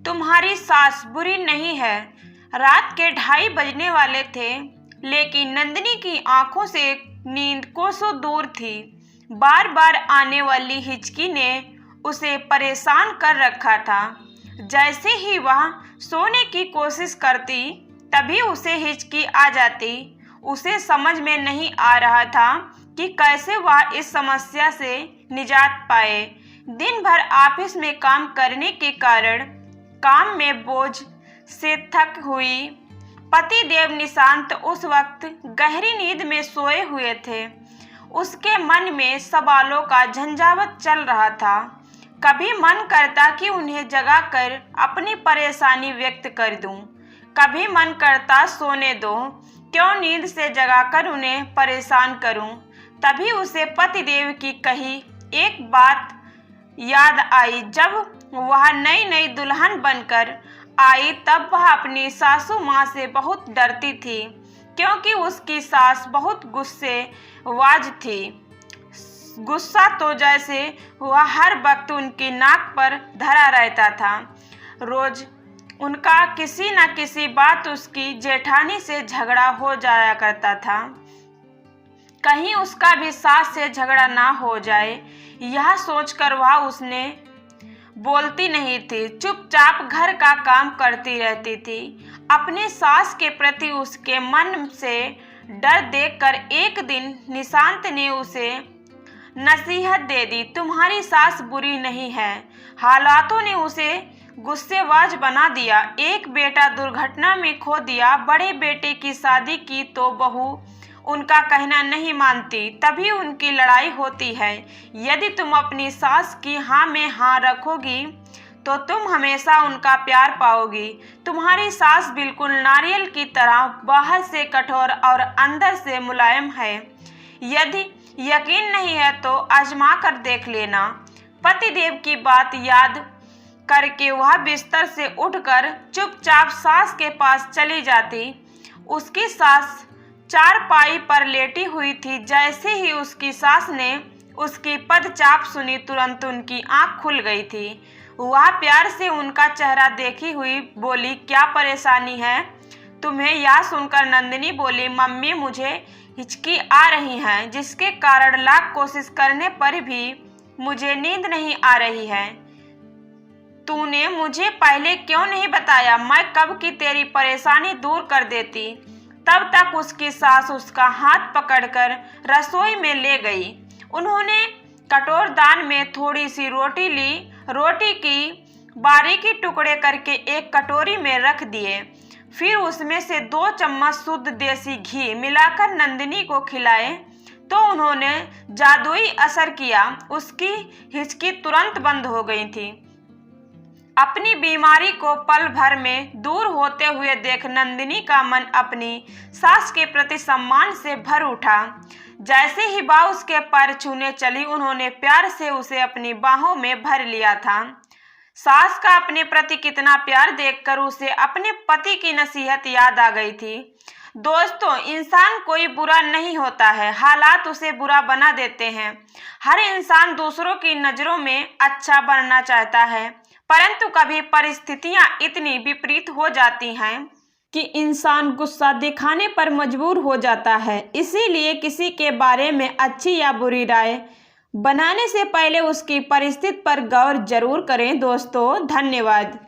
तुम्हारी सास बुरी नहीं है। रात के 2:30 बजने वाले थे, लेकिन नंदिनी की आंखों से नींद कोसों दूर थी। बार बार आने वाली हिचकी ने उसे परेशान कर रखा था। जैसे ही वह सोने की कोशिश करती, तभी उसे हिचकी आ जाती। उसे समझ में नहीं आ रहा था कि कैसे वह इस समस्या से निजात पाए। दिन भर ऑफिस में काम करने के कारण काम में बोझ से थक हुई पति देव निशांत उस वक्त गहरी नींद में सोए हुए थे। उसके मन में सवालों का झंझावात चल रहा था। कभी मन करता कि उन्हें जगाकर अपनी परेशानी व्यक्त कर दूं, कभी मन करता सोने दो, क्यों नींद से जगाकर उन्हें परेशान करूं। तभी उसे पतिदेव की कही एक बात याद आई। जब वह नई नई दुल्हन बनकर आई, तब वह अपनी सासू माँ से बहुत डरती थी, क्योंकि उसकी सास बहुत गुस्सेबाज थी। गुस्सा तो जैसे वह हर वक्त उनकी नाक पर धरा रहता था। रोज उनका किसी न किसी बात उसकी जेठानी से झगड़ा हो जाया करता था। कहीं उसका भी सास से झगड़ा ना हो जाए, यह सोचकर वह उसने बोलती नहीं थी। चुपचाप घर का काम करती रहती थी। अपने सास के प्रति उसके मन से डर देखकर एक दिन निशांत ने उसे नसीहत दे दी, तुम्हारी सास बुरी नहीं है। हालातों ने उसे गुस्सेबाज बना दिया। एक बेटा दुर्घटना में खो दिया, बड़े बेटे की शादी की तो बहू उनका कहना नहीं मानती, तभी उनकी लड़ाई होती है। यदि तुम अपनी सास की हाँ में हाँ रखोगी तो तुम हमेशा उनका प्यार पाओगी। तुम्हारी सास बिल्कुल नारियल की तरह बाहर से कठोर और अंदर से मुलायम है। यदि यकीन नहीं है तो आजमा कर देख लेना। पतिदेव की बात याद करके वह बिस्तर से उठकर चुपचाप सास के पास चली जाती। उसकी सास चारपाई पर लेटी हुई थी। जैसे ही उसकी सास ने उसकी पदचाप सुनी, तुरंत उनकी आंख खुल गई थी। वह प्यार से उनका चेहरा देखी हुई बोली, क्या परेशानी है तुम्हें? यह सुनकर नंदिनी बोली, मम्मी मुझे हिचकी आ रही है, जिसके कारण लाख कोशिश करने पर भी मुझे नींद नहीं आ रही है। तूने मुझे पहले क्यों नहीं बताया? मैं कब की तेरी परेशानी दूर कर देती। तब तक उसकी सास उसका हाथ पकड़कर रसोई में ले गई। उन्होंने कटोरदान में थोड़ी सी रोटी ली। रोटी की बारीकी टुकड़े करके एक कटोरी में रख दिए। फिर उसमें से 2 चम्मच शुद्ध देसी घी मिलाकर नंदिनी को खिलाए तो उन्होंने जादुई असर किया। उसकी हिचकी तुरंत बंद हो गई थी। अपनी बीमारी को पल भर में दूर होते हुए देख नंदिनी का मन अपनी सास के प्रति सम्मान से भर उठा। जैसे ही वह उसके पैर छूने चली, उन्होंने प्यार से उसे अपनी बाहों में भर लिया था। सास का अपने प्रति कितना प्यार देखकर उसे अपने पति की नसीहत याद आ गई थी। दोस्तों, इंसान कोई बुरा नहीं होता है, हालात उसे बुरा बना देते हैं। हर इंसान दूसरों की नज़रों में अच्छा बनना चाहता है, परंतु कभी परिस्थितियां इतनी विपरीत हो जाती हैं कि इंसान गुस्सा दिखाने पर मजबूर हो जाता है। इसीलिए किसी के बारे में अच्छी या बुरी राय बनाने से पहले उसकी परिस्थिति पर गौर जरूर करें। दोस्तों, धन्यवाद।